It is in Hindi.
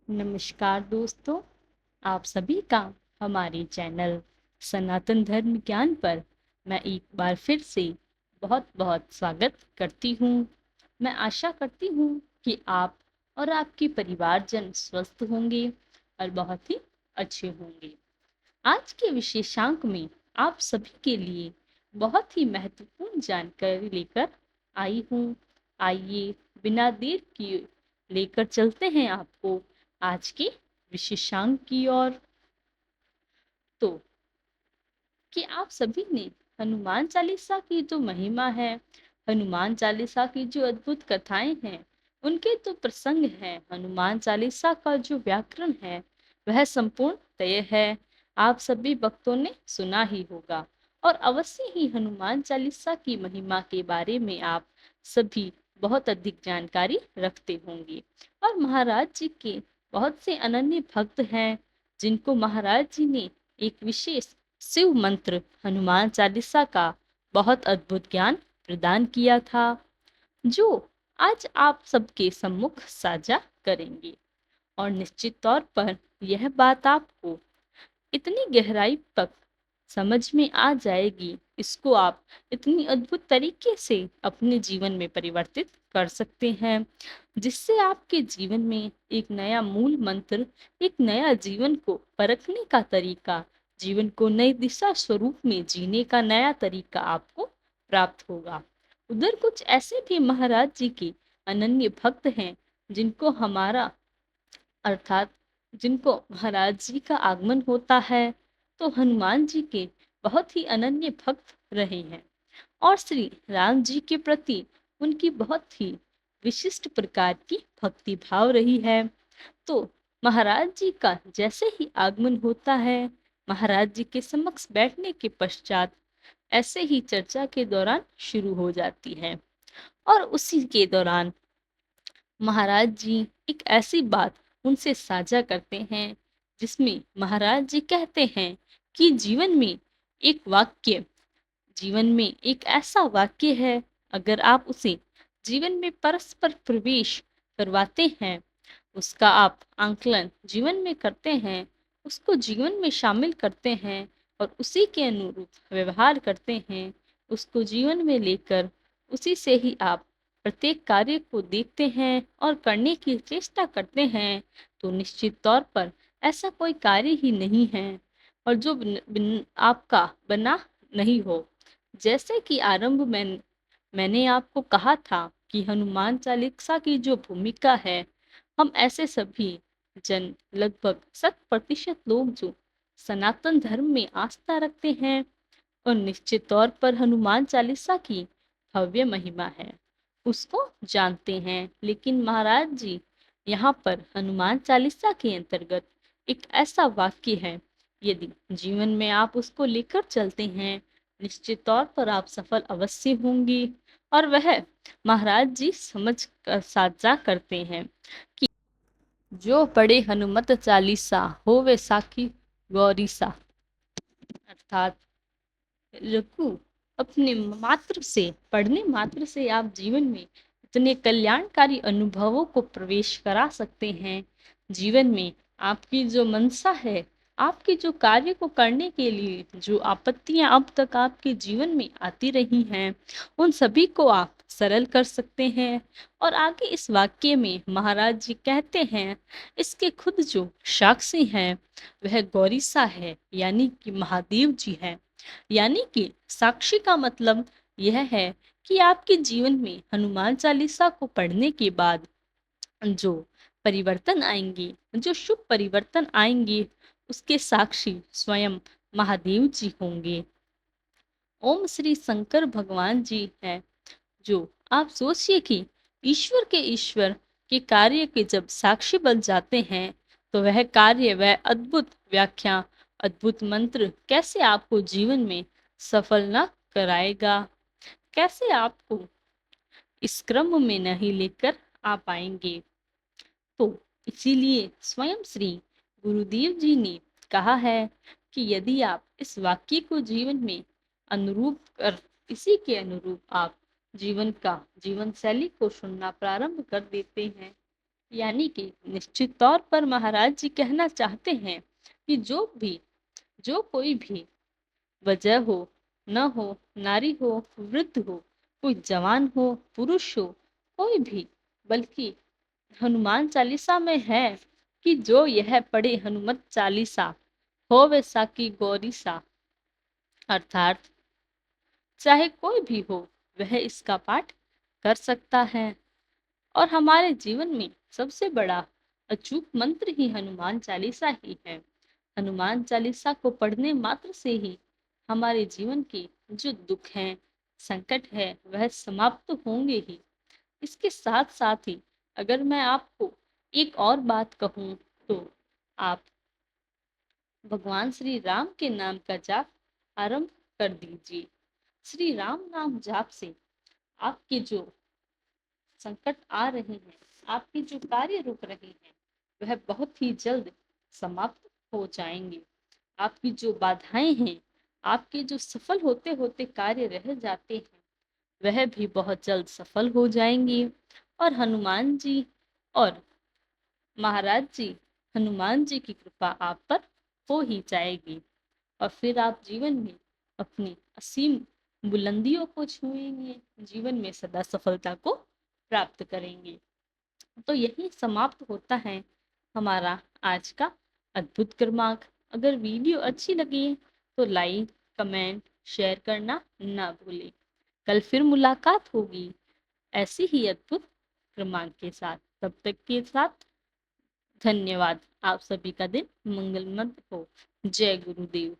नमस्कार दोस्तों, आप सभी का हमारे चैनल सनातन धर्म ज्ञान पर मैं एक बार फिर से बहुत बहुत स्वागत करती हूँ। मैं आशा करती हूँ कि आप और आपके परिवारजन स्वस्थ होंगे और बहुत ही अच्छे होंगे। आज के विशेषांक में आप सभी के लिए बहुत ही महत्वपूर्ण जानकारी लेकर आई हूँ। आइए बिना देर किए लेकर चलते हैं आपको आज के विशेषांक की ओर। तो कि आप सभी ने हनुमान चालीसा की जो महिमा है, हनुमान चालीसा की जो अद्भुत कथाएं हैं, उनके तो प्रसंग हैं, हनुमान चालीसा का जो व्याकरण है वह संपूर्ण तय है। आप सभी भक्तों ने सुना ही होगा और अवश्य ही हनुमान चालीसा की महिमा के बारे में आप सभी बहुत अधिक जानकारी रखते होंगे। और महाराज जी के बहुत से अनन्य भक्त हैं जिनको महाराज जी ने एक विशेष शिव मंत्र हनुमान चालीसा का बहुत अद्भुत ज्ञान प्रदान किया था, जो आज आप सबके सम्मुख साझा करेंगे। और निश्चित तौर पर यह बात आपको इतनी गहराई तक समझ में आ जाएगी, इसको आप इतनी अद्भुत तरीके से अपने जीवन में परिवर्तित कर सकते हैं, जिससे आपके जीवन में एक नया मूल मंत्र, एक नया जीवन को परखने का तरीका, जीवन को नई दिशा स्वरूप में जीने का नया तरीका आपको प्राप्त होगा। उधर कुछ ऐसे भी महाराज जी के अनन्य भक्त हैं जिनको हमारा अर्थात जिनको महाराज जी का आगमन होता है तो हनुमान जी के बहुत ही अनन्य भक्त रहे हैं और श्री राम जी के प्रति उनकी बहुत ही विशिष्ट प्रकार की भक्ति भाव रही है। तो महाराज जी का जैसे ही आगमन होता है, महाराज जी के समक्ष बैठने के पश्चात ऐसे ही चर्चा के दौरान शुरू हो जाती है और उसी के दौरान महाराज जी एक ऐसी बात उनसे साझा करते हैं जिसमें महाराज जी कहते हैं कि जीवन में एक ऐसा वाक्य है, अगर आप उसे जीवन में परस्पर प्रवेश करवाते हैं, उसका आप आंकलन जीवन में करते हैं, उसको जीवन में शामिल करते हैं और उसी के अनुरूप व्यवहार करते हैं, उसको जीवन में लेकर उसी से ही आप प्रत्येक कार्य को देखते हैं और करने की चेष्टा करते हैं, तो निश्चित तौर पर ऐसा कोई कार्य ही नहीं है और जो आपका बना नहीं हो। जैसे कि आरंभ में मैंने आपको कहा था कि हनुमान चालीसा की जो भूमिका है, हम ऐसे सभी जन लगभग 100% लोग जो सनातन धर्म में आस्था रखते हैं और निश्चित तौर पर हनुमान चालीसा की भव्य महिमा है उसको जानते हैं। लेकिन महाराज जी यहाँ पर हनुमान चालीसा के अंतर्गत एक ऐसा वाक्य है, यदि जीवन में आप उसको लेकर चलते हैं, निश्चित तौर पर आप सफल अवश्य होंगे। और वह महाराज जी समझ कर साझा करते हैं कि जो पढ़े हनुमत चालीसा होवे साखी गौरीसा, अर्थात रघु अपने मात्र से पढ़ने मात्र से आप जीवन में इतने कल्याणकारी अनुभवों को प्रवेश करा सकते हैं। जीवन में आपकी जो मनसा है, आपके जो कार्य को करने के लिए जो आपत्तियां अब तक आपके जीवन में आती रही हैं, उन सभी को आप सरल कर सकते हैं। और आगे इस वाक्य में महाराज जी कहते हैं, इसके खुद जो साक्षी हैं वह गौरीसा है, यानी कि महादेव जी हैं। यानी कि साक्षी का मतलब यह है कि आपके जीवन में हनुमान चालीसा को पढ़ने के बाद जो परिवर्तन आएंगे, जो शुभ परिवर्तन आएंगे, उसके साक्षी स्वयं महादेव जी होंगे। ओम श्री शंकर भगवान जी हैं, जो आप सोचिए कि ईश्वर के कार्य के जब साक्षी बन जाते हैं, तो वह कार्य, वह अद्भुत व्याख्या, अद्भुत मंत्र कैसे आपको जीवन में सफल न कराएगा, कैसे आपको इस क्रम में नहीं लेकर आ पाएंगे। तो इसीलिए स्वयं श्री गुरुदेव जी ने कहा है कि यदि आप इस वाक्य को जीवन में अनुरूप कर, इसी के अनुरूप आप जीवन शैली को सुनना प्रारंभ कर देते हैं, यानी कि निश्चित तौर पर महाराज जी कहना चाहते हैं कि जो कोई भी वजह हो, न हो, नारी हो, वृद्ध हो, कोई जवान हो, पुरुष हो, कोई भी, बल्कि हनुमान चालीसा में है कि जो यह पढ़े हनुमत चालीसा हो वैसा की गौरी सा, अर्थात चाहे कोई भी हो वह इसका पाठ कर सकता है। और हमारे जीवन में सबसे बड़ा अचूक मंत्र ही हनुमान चालीसा ही है। हनुमान चालीसा को पढ़ने मात्र से ही हमारे जीवन के जो दुख हैं, संकट है, वह समाप्त होंगे ही। इसके साथ साथ ही अगर मैं आपको एक और बात कहूँ तो आप भगवान श्री राम के नाम का जाप आरंभ कर दीजिए। श्री राम नाम जाप से आपके जो संकट आ रहे हैं, आपके जो कार्य रुक रहे हैं, वह बहुत ही जल्द समाप्त हो जाएंगे। आपकी जो बाधाएं हैं, आपके जो सफल होते होते कार्य रह जाते हैं, वह भी बहुत जल्द सफल हो जाएंगे। और हनुमान जी और महाराज जी, हनुमान जी की कृपा आप पर हो ही जाएगी और फिर आप जीवन में अपनी असीम बुलंदियों को छुएंगे, जीवन में सदा सफलता को प्राप्त करेंगे। तो यही समाप्त होता है हमारा आज का अद्भुत क्रमांक। अगर वीडियो अच्छी लगी तो लाइक, कमेंट, शेयर करना ना भूलें। कल फिर मुलाकात होगी ऐसी ही अद्भुत क्रमांक के साथ। तब तक के साथ धन्यवाद। आप सभी का दिन मंगलमय हो। जय गुरुदेव।